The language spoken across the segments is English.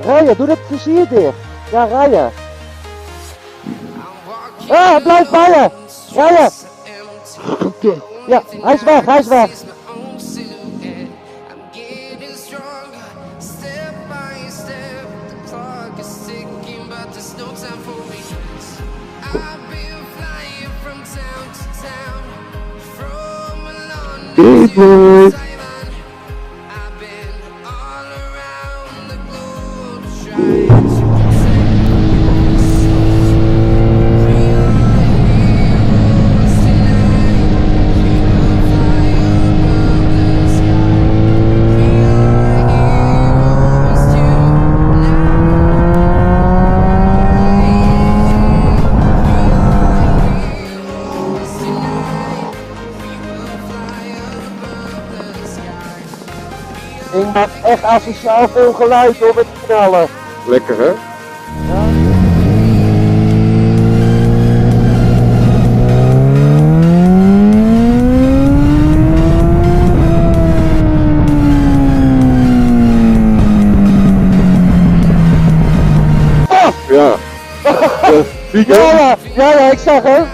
Rijden, doe dat plezier dicht. Ja, rijden. Ah, blijf bij je. Rijden. Ja, hij is weg, hij is weg. People. Ik maak echt asociaal veel geluid door met knallen. Lekker hè? Ja. Oh! Ja. Ja, ik zag hem.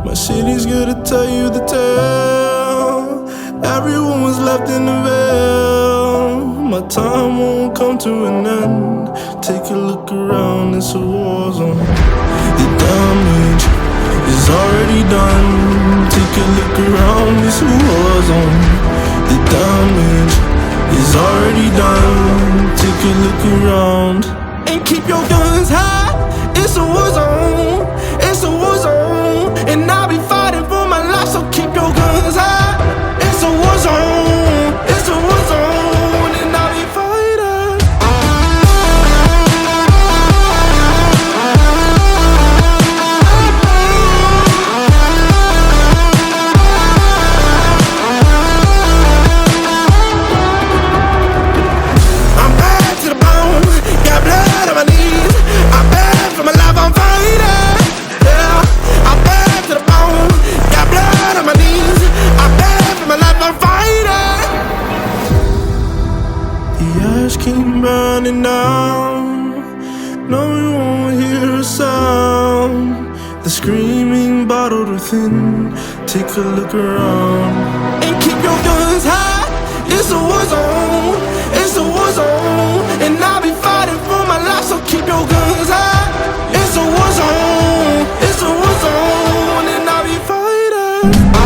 My city's gonna tell you the tale. Everyone was left in the veil. My time won't come to an end. Take a look around, it's a war zone. The damage is already done. Take a look around, it's a war zone. The damage is already done. Take a look around and keep your guns high. It's a war zone. It's a war zone. And I'll be fighting for my life, so keep your guns high. It's a war zone. It's a war zone. And I'll be fighting. I'm bad to the bone. Got blood on my knees. I'm bad for my life, I'm fighting. Yeah, I'm bad to the bone. Got blood on my knees. I'm bad for my life, I'm fighting. The ash keep burning down. No, you won't hear a sound. The screaming bottled within. Take a look around and keep your guns high. It's a war zone. It's a war zone. And I'll be fighting for my life, so keep your guns high. It's a war zone. It's a war zone. And I'll be fighting.